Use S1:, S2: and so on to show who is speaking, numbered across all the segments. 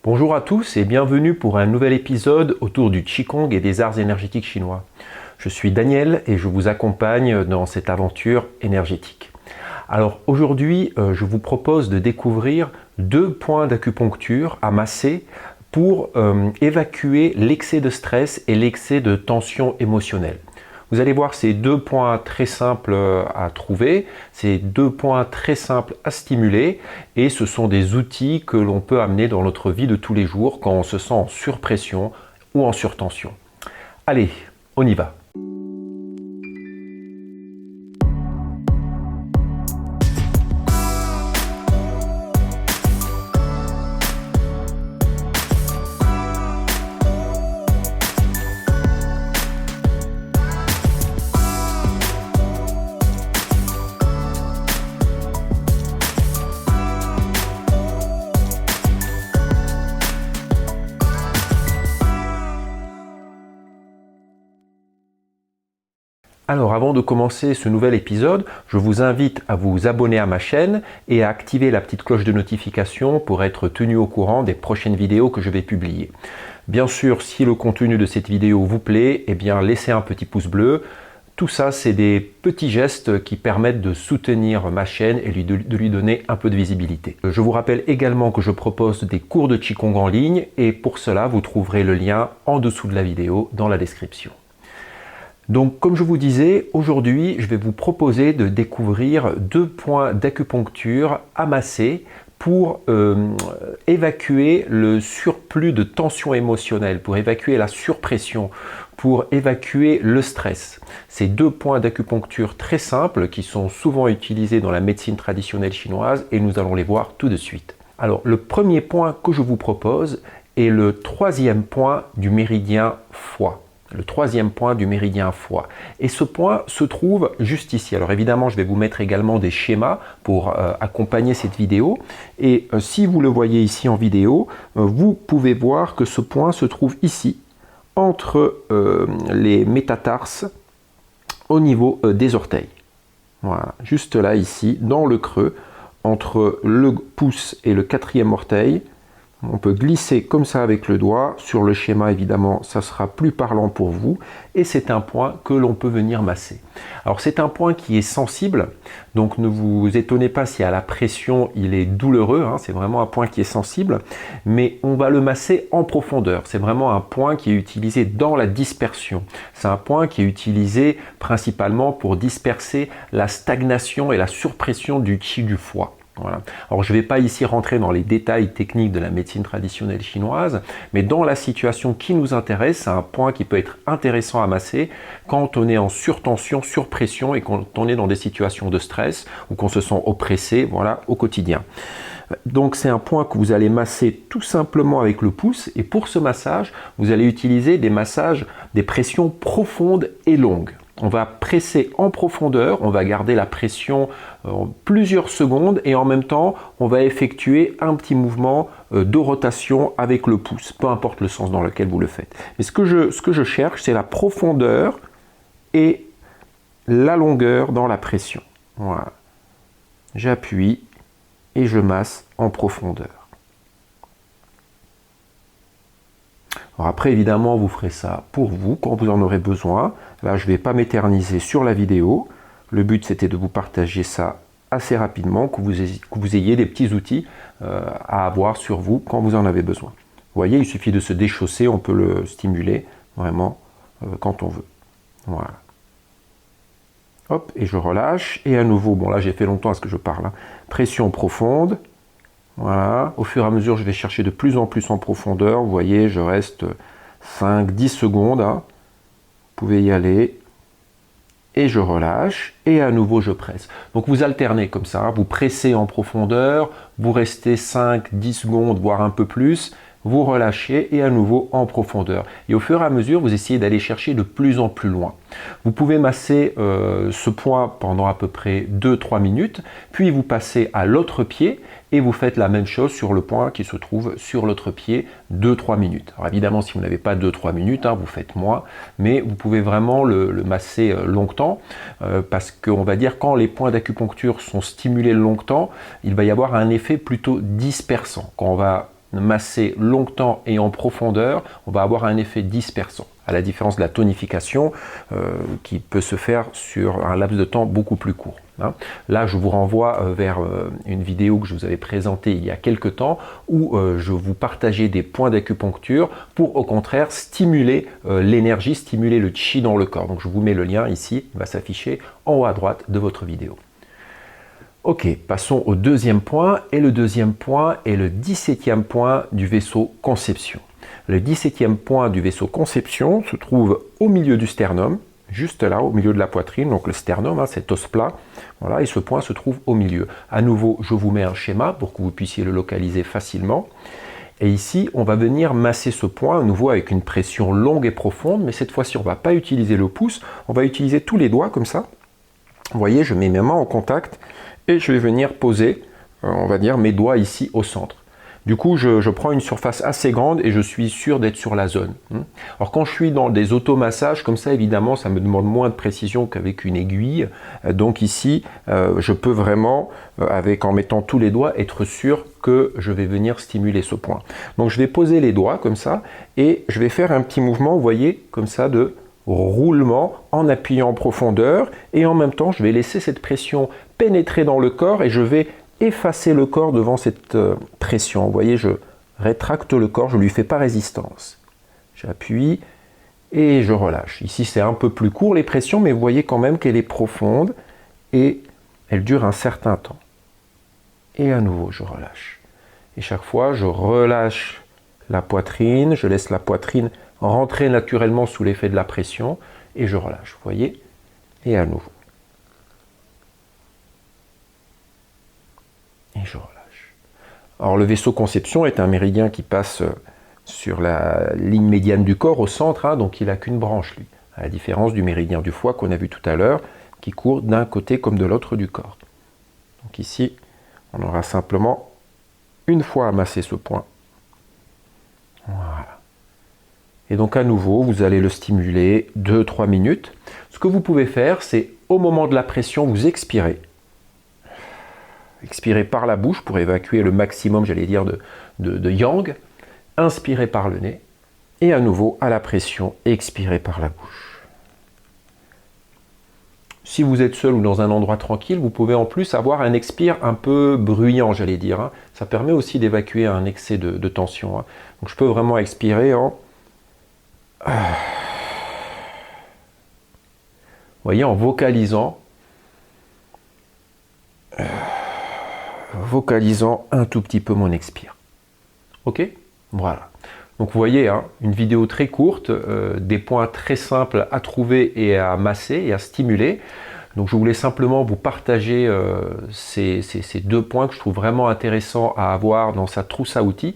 S1: Bonjour à tous et bienvenue pour un nouvel épisode autour du Qigong et des arts énergétiques chinois. Je suis Daniel et je vous accompagne dans cette aventure énergétique. Alors aujourd'hui, je vous propose de découvrir 2 points d'acupuncture à masser pour évacuer l'excès de stress et l'excès de tension émotionnelle. Vous allez voir ces 2 points très simples à trouver, ces 2 points très simples à stimuler et ce sont des outils que l'on peut amener dans notre vie de tous les jours quand on se sent en surpression ou en surtension. Allez, on y va! Alors avant de commencer ce nouvel épisode, je vous invite à vous abonner à ma chaîne et à activer la petite cloche de notification pour être tenu au courant des prochaines vidéos que je vais publier. Bien sûr, si le contenu de cette vidéo vous plaît, eh bien laissez un petit pouce bleu. Tout ça, c'est des petits gestes qui permettent de soutenir ma chaîne et de lui donner un peu de visibilité. Je vous rappelle également que je propose des cours de Qigong en ligne et pour cela, vous trouverez le lien en dessous de la vidéo dans la description. Donc, comme je vous disais, aujourd'hui, je vais vous proposer de découvrir 2 points d'acupuncture à masser pour évacuer le surplus de tension émotionnelle, pour évacuer la surpression, pour évacuer le stress. Ces 2 points d'acupuncture très simples qui sont souvent utilisés dans la médecine traditionnelle chinoise et nous allons les voir tout de suite. Alors, le premier point que je vous propose est le 3e point du méridien foie. Le 3e point du méridien foie. Et ce point se trouve juste ici. Alors évidemment, je vais vous mettre également des schémas pour accompagner cette vidéo. Et si vous le voyez ici en vidéo, vous pouvez voir que ce point se trouve ici, entre les métatarses, au niveau des orteils. Voilà, juste là, ici, dans le creux, entre le pouce et le 4e orteil. On peut glisser comme ça avec le doigt. Sur le schéma, évidemment, ça sera plus parlant pour vous. Et c'est un point que l'on peut venir masser. Alors, c'est un point qui est sensible. Donc, ne vous étonnez pas si à la pression, il est douloureux. Hein, c'est vraiment un point qui est sensible. Mais on va le masser en profondeur. C'est vraiment un point qui est utilisé dans la dispersion. C'est un point qui est utilisé principalement pour disperser la stagnation et la surpression du qi du foie. Voilà. Alors je ne vais pas ici rentrer dans les détails techniques de la médecine traditionnelle chinoise, mais dans la situation qui nous intéresse, c'est un point qui peut être intéressant à masser quand on est en surtension, surpression et quand on est dans des situations de stress ou qu'on se sent oppressé, voilà, au quotidien. Donc c'est un point que vous allez masser tout simplement avec le pouce et pour ce massage, vous allez utiliser des massages, des pressions profondes et longues. On va presser en profondeur, on va garder la pression plusieurs secondes et en même temps, on va effectuer un petit mouvement de rotation avec le pouce, peu importe le sens dans lequel vous le faites. Mais ce que je cherche, c'est la profondeur et la longueur dans la pression. Voilà. J'appuie et je masse en profondeur. Alors après, évidemment, vous ferez ça pour vous, quand vous en aurez besoin. Là, je ne vais pas m'éterniser sur la vidéo. Le but, c'était de vous partager ça assez rapidement, que vous ayez des petits outils à avoir sur vous quand vous en avez besoin. Vous voyez, il suffit de se déchausser, on peut le stimuler vraiment quand on veut. Voilà. Hop, et je relâche. Et à nouveau, bon là, j'ai fait longtemps à ce que je parle. Hein. Pression profonde. Voilà, au fur et à mesure, je vais chercher de plus en plus en profondeur. Vous voyez, je reste 5-10 secondes. Hein. Vous pouvez y aller. Et je relâche. Et à nouveau, je presse. Donc, vous alternez comme ça. Vous pressez en profondeur. Vous restez 5-10 secondes, voire un peu plus. Vous relâchez et à nouveau en profondeur. Et au fur et à mesure, vous essayez d'aller chercher de plus en plus loin. Vous pouvez masser ce point pendant à peu près 2-3 minutes. Puis vous passez à l'autre pied et vous faites la même chose sur le point qui se trouve sur l'autre pied 2-3 minutes. Alors évidemment, si vous n'avez pas 2-3 minutes, hein, vous faites moins, mais vous pouvez vraiment le masser longtemps parce qu'on va dire quand les points d'acupuncture sont stimulés longtemps, il va y avoir un effet plutôt dispersant. Quand on va masser longtemps et en profondeur, on va avoir un effet dispersant, à la différence de la tonification qui peut se faire sur un laps de temps beaucoup plus court. Là, je vous renvoie vers une vidéo que je vous avais présentée il y a quelques temps où je vous partageais des points d'acupuncture pour au contraire stimuler l'énergie, stimuler le chi dans le corps. Donc je vous mets le lien ici, il va s'afficher en haut à droite de votre vidéo. Ok, passons au deuxième point, et le deuxième point est le 17e point du vaisseau conception. Le 17e point du vaisseau conception se trouve au milieu du sternum, juste là, au milieu de la poitrine, donc le sternum, cet os plat, voilà, et ce point se trouve au milieu. À nouveau, je vous mets un schéma pour que vous puissiez le localiser facilement. Et ici, on va venir masser ce point, à nouveau avec une pression longue et profonde, mais cette fois-ci, on ne va pas utiliser le pouce, on va utiliser tous les doigts comme ça. Vous voyez, je mets mes mains en contact, et je vais venir poser, on va dire, mes doigts ici au centre. Du coup, je prends une surface assez grande et je suis sûr d'être sur la zone. Alors quand je suis dans des automassages comme ça, évidemment, ça me demande moins de précision qu'avec une aiguille. Donc ici, je peux vraiment, en mettant tous les doigts, être sûr que je vais venir stimuler ce point. Donc je vais poser les doigts comme ça et je vais faire un petit mouvement, vous voyez, comme ça de roulement en appuyant en profondeur et en même temps je vais laisser cette pression pénétrer dans le corps et je vais effacer le corps devant cette pression. Vous voyez, je rétracte le corps, je ne lui fais pas résistance. J'appuie et je relâche. Ici c'est un peu plus court les pressions, mais vous voyez quand même qu'elle est profonde et elle dure un certain temps. Et à nouveau je relâche. Et chaque fois je relâche la poitrine, je laisse la poitrine rentrer naturellement sous l'effet de la pression et je relâche, vous voyez, et à nouveau. Et je relâche. Alors le vaisseau conception est un méridien qui passe sur la ligne médiane du corps au centre, donc il n'a qu'une branche lui, à la différence du méridien du foie qu'on a vu tout à l'heure, qui court d'un côté comme de l'autre du corps. Donc ici, on aura simplement une fois amassé ce point. Voilà. Et donc à nouveau, vous allez le stimuler 2-3 minutes. Ce que vous pouvez faire, c'est au moment de la pression, vous expirez. Expirez par la bouche pour évacuer le maximum, j'allais dire, de yang. Inspirez par le nez. Et à nouveau, à la pression, expirez par la bouche. Si vous êtes seul ou dans un endroit tranquille, vous pouvez en plus avoir un expire un peu bruyant, j'allais dire. Ça permet aussi d'évacuer un excès de tension. Donc je peux vraiment expirer en... Vous voyez, en vocalisant un tout petit peu mon expire. Ok? Voilà. Donc vous voyez, une vidéo très courte, des points très simples à trouver et à masser et à stimuler. Donc je voulais simplement vous partager ces deux points que je trouve vraiment intéressants à avoir dans sa trousse à outils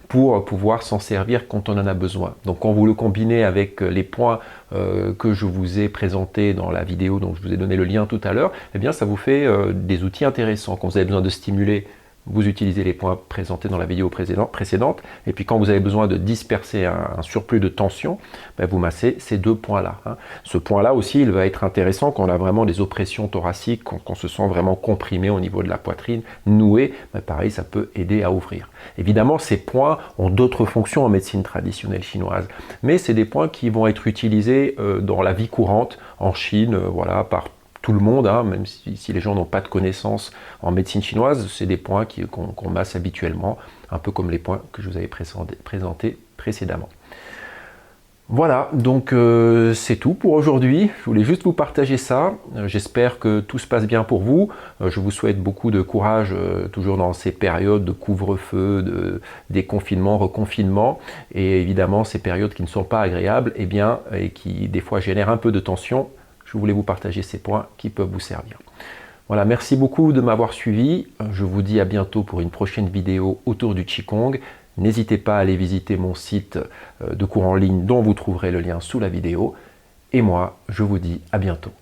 S1: pour pouvoir s'en servir quand on en a besoin. Donc quand vous le combinez avec les points que je vous ai présentés dans la vidéo dont je vous ai donné le lien tout à l'heure, eh bien ça vous fait des outils intéressants. Quand vous avez besoin de stimuler, vous utilisez les points présentés dans la vidéo précédente, et puis quand vous avez besoin de disperser un surplus de tension, vous massez ces deux points-là. Ce point-là aussi, il va être intéressant quand on a vraiment des oppressions thoraciques, qu'on se sent vraiment comprimé au niveau de la poitrine, noué, pareil, ça peut aider à ouvrir. Évidemment, ces points ont d'autres fonctions en médecine traditionnelle chinoise, mais c'est des points qui vont être utilisés dans la vie courante en Chine, voilà, par tout le monde, même si les gens n'ont pas de connaissances en médecine chinoise, c'est des points qu'on masse habituellement, un peu comme les points que je vous avais présentés précédemment. Voilà, donc c'est tout pour aujourd'hui. Je voulais juste vous partager ça. J'espère que tout se passe bien pour vous. Je vous souhaite beaucoup de courage, toujours dans ces périodes de couvre-feu, de déconfinement, reconfinement, et évidemment ces périodes qui ne sont pas agréables, et qui des fois génèrent un peu de tension. Je voulais vous partager ces points qui peuvent vous servir. Voilà, merci beaucoup de m'avoir suivi. Je vous dis à bientôt pour une prochaine vidéo autour du Qigong. N'hésitez pas à aller visiter mon site de cours en ligne dont vous trouverez le lien sous la vidéo. Et moi, je vous dis à bientôt.